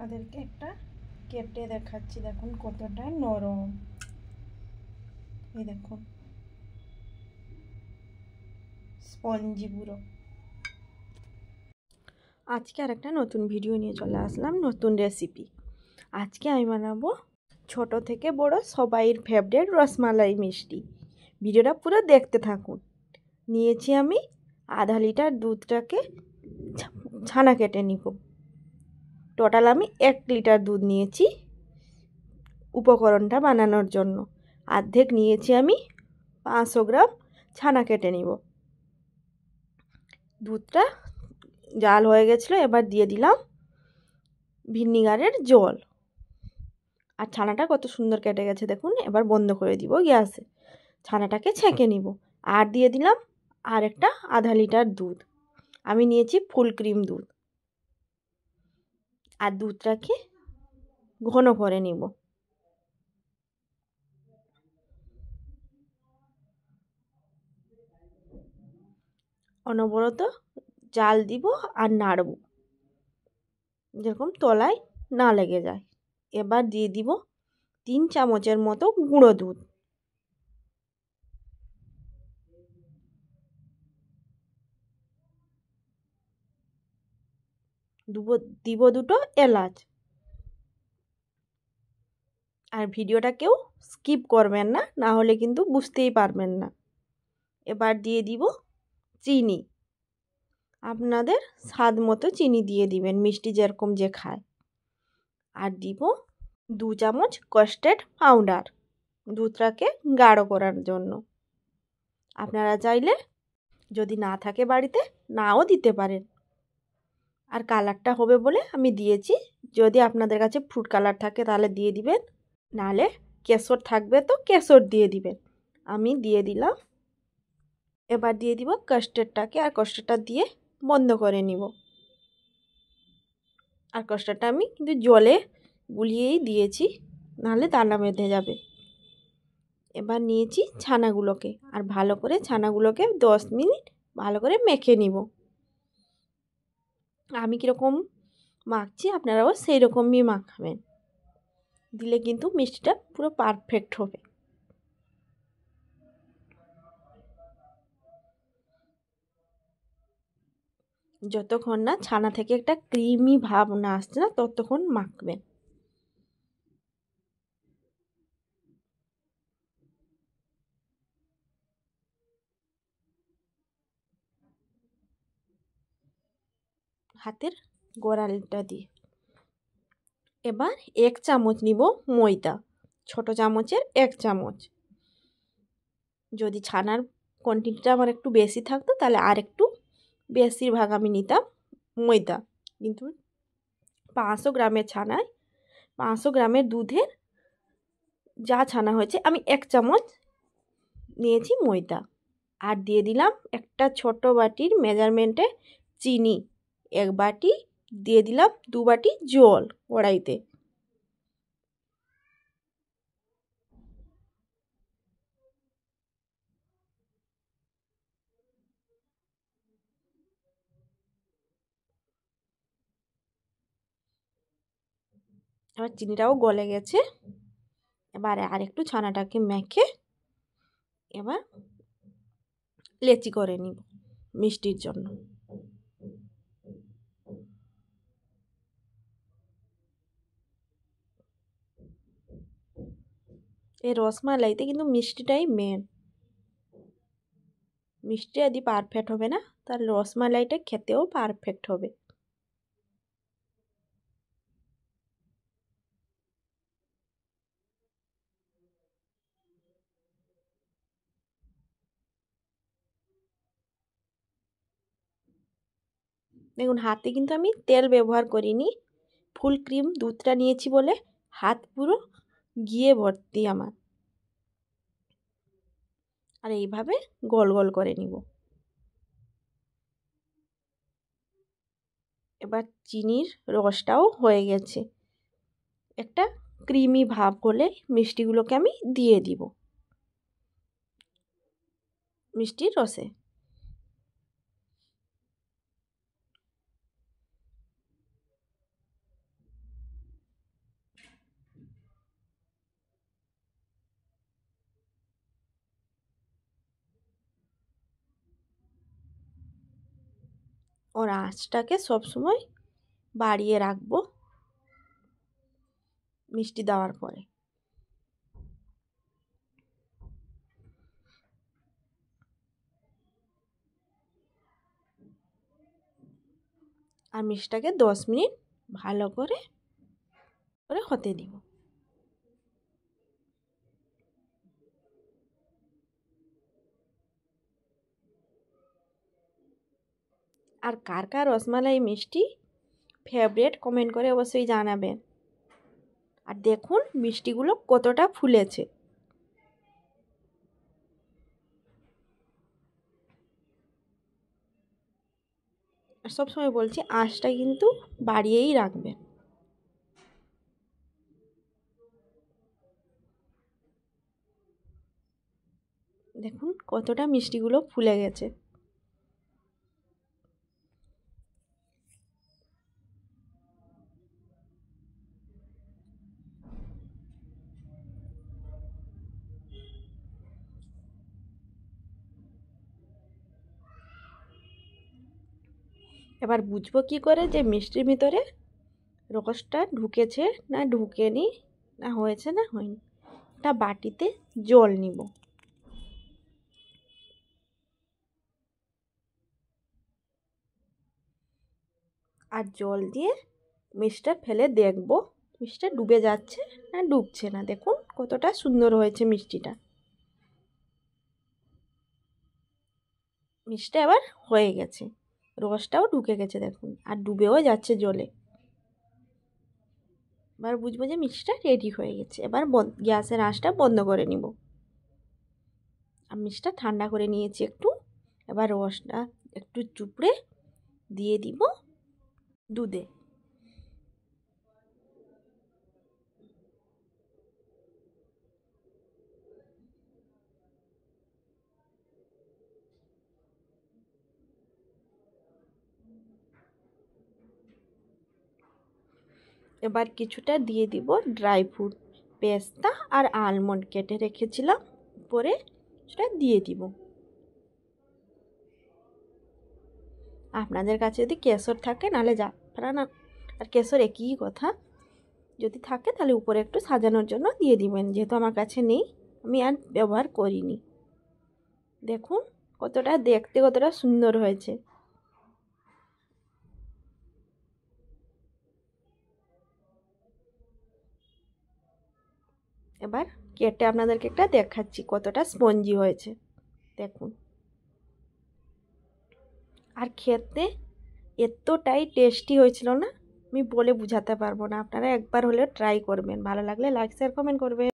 আপনাদেরকে একটা কেটে দেখাচ্ছি, দেখুন কতটা নরম। এই দেখুন স্পঞ্জি পুরো। আজকে আর একটা নতুন ভিডিও নিয়ে চলে আসলাম, নতুন রেসিপি। আজকে আমি বানাবো ছোট থেকে বড় সবাইয়ের ফেভারিট রসমালাই মিষ্টি। ভিডিওটা পুরো দেখতে থাকুন। নিয়েছি আমি আধা লিটার দুধটাকে ছানা কেটে নিব। টোটাল আমি 1 লিটার দুধ নিয়েছি উপকরণটা বানানোর জন্য। অর্ধেক নিয়েছি আমি 500 গ্রাম ছানা কেটে নিব। দুধটা জাল হয়ে গেছিলো, এবার দিয়ে দিলাম ভিনিগারের জল। আর ছানাটা কত সুন্দর কেটে গেছে দেখুন। এবার বন্ধ করে দিব গ্যাসে, ছানাটাকে ছেঁকে নিব। আর দিয়ে দিলাম আর একটা আধা লিটার দুধ। আমি নিয়েছি ফুল ক্রিম দুধ। আর দুধটাকে ঘন করে নিব। অনবরত জাল দিব আর নাড়ব, যেরকম তলায় না লেগে যায়। এবার দিয়ে দিব 3 চামচের মতো গুঁড়ো দুধ। দিব 2টো এলাচ। আর ভিডিওটা কেউ স্কিপ করবেন না, না হলে কিন্তু বুঝতেই পারবেন না। এবার দিয়ে দিব চিনি। আপনাদের স্বাদ মতো চিনি দিয়ে দিবেন, মিষ্টি যেরকম যে খায়। আর দিব 2 চামচ কাস্টার্ড পাউডার, দুধটাকে গাঢ় করার জন্য। আপনারা চাইলে যদি না থাকে বাড়িতে নাও দিতে পারেন। আর কালারটা হবে বলে আমি দিয়েছি। যদি আপনাদের কাছে ফ্রুট কালার থাকে তাহলে দিয়ে দিবেন, নাহলে কেশর থাকবে তো কেশর দিয়ে দিবেন। আমি দিয়ে দিলাম। এবার দিয়ে দিব কাস্টার্ডটাকে, আর কাস্টার্ডটা দিয়ে বন্ধ করে নিব। আর কাস্টার্ডটা আমি কিন্তু জলে গুলিয়েই দিয়েছি, নাহলে দানা বেঁধে যাবে। এবার নিয়েছি ছানাগুলোকে, আর ভালো করে ছানাগুলোকে 10 মিনিট ভালো করে মেখে নিব। আমি কীরকম মাখছি আপনারাও সেই রকমই মাখাবেন, দিলে কিন্তু মিষ্টিটা পুরো পারফেক্ট হবে। যতক্ষণ না ছানা থেকে একটা ক্রিমি ভাব না আসছে না, ততক্ষণ মাখবেন। হাতের গোড়ালিটা দিয়ে। এবার 1 চামচ নিব ময়দা, ছোট চামচের 1 চামচ। যদি ছানার কোয়ান্টিটিটা আমার একটু বেশি থাকতো তাহলে আর একটু বেশিরভাগ আমি নিতাম ময়দা। কিন্তু 500 গ্রামের ছানায় 500 গ্রামের দুধের যা ছানা হয়েছে আমি 1 চামচ নিয়েছি ময়দা। আর দিয়ে দিলাম একটা ছোট বাটির মেজারমেন্টে চিনি। 1 বাটি দিয়ে দিলাম 2 বাটি জল কড়াইতে। এবার চিনিটাও গলে গেছে। এবারে আর একটু ছানাটাকে মেখে এবার লেচি করে নিব মিষ্টির জন্য। এই রসমালাইতে কিন্তু মিষ্টিটাই মেন। মিষ্টি যদি পারফেক্ট হবে না, তাহলে রসমালাইটা খেতেও পারফেক্ট হবে। দেখুন হাতে কিন্তু আমি তেল ব্যবহার করিনি, ফুল ক্রিম দুধটা নিয়েছি বলে হাত পুরো গিয়ে ভর্তি আমার। আর এইভাবে গোল গোল করে নিব। এবার চিনির রসটাও হয়ে গেছে। একটা ক্রিমি ভাব হলে মিষ্টিগুলোকে আমি দিয়ে দিব মিষ্টির রসে। ওর আঁচটাকে সবসময় বাড়িয়ে রাখবো মিষ্টি দেওয়ার পরে। আর মিষ্টিটাকে 10 মিনিট ভালো করে হতে দিব। আর কার কার রসমালাই মিষ্টি ফেভারিট কমেন্ট করে অবশ্যই জানাবেন। আর দেখুন মিষ্টিগুলো কতটা ফুলেছে। আর সবসময় বলছি আঁচটা কিন্তু বাড়িয়েই রাখবেন। দেখুন কতটা মিষ্টিগুলো ফুলে গেছে। এবার বুঝবো কি করে যে মিষ্টির ভিতরে রসটা ঢুকেছে না ঢুকেনি, না হয়েছে না হয়নি। একটা বাটিতে জল নিব। আর জল দিয়ে মিষ্টিটা ফেলে দেখব মিষ্টিটা ডুবে যাচ্ছে না ডুবছে না। দেখুন কতটা সুন্দর হয়েছে মিষ্টিটা। মিষ্টিটা এবার হয়ে গেছে, রসটাও ঢুকে গেছে দেখুন, আর ডুবেও যাচ্ছে জলে। এবার বুঝবো যে মিষ্টিটা রেডি হয়ে গেছে। এবার গ্যাসের আঁচটা বন্ধ করে নিব। আর মিষ্টিটা ঠান্ডা করে নিয়েছি একটু। এবার রসটা একটু চুপড়ে দিয়ে দিব দুধে। এবার কিছুটা দিয়ে দিব ড্রাই ফ্রুট, পেস্তা আর আলমন্ড কেটে রেখেছিলাম উপরে, সেটা দিয়ে দিব। আপনাদের কাছে যদি কেশর থাকে, নাহলে জাফরান আর কেশর একই কথা, যদি থাকে তাহলে উপরে একটু সাজানোর জন্য দিয়ে দিবেন। যেহেতু আমার কাছে নেই, আমি আর ব্যবহার করিনি। দেখুন কতটা দেখতে কতটা সুন্দর হয়েছে। এবার কেটে আপনাদেরকে একটা দেখাচ্ছি কতটা স্পঞ্জি হয়েছে দেখুন। আর খেতে এতটাই টেস্টি হয়েছিল না, আমি বলে বোঝাতে পারবো না। আপনারা একবার হলেও ট্রাই করবেন। ভালো লাগলে লাইক শেয়ার কমেন্ট করবেন।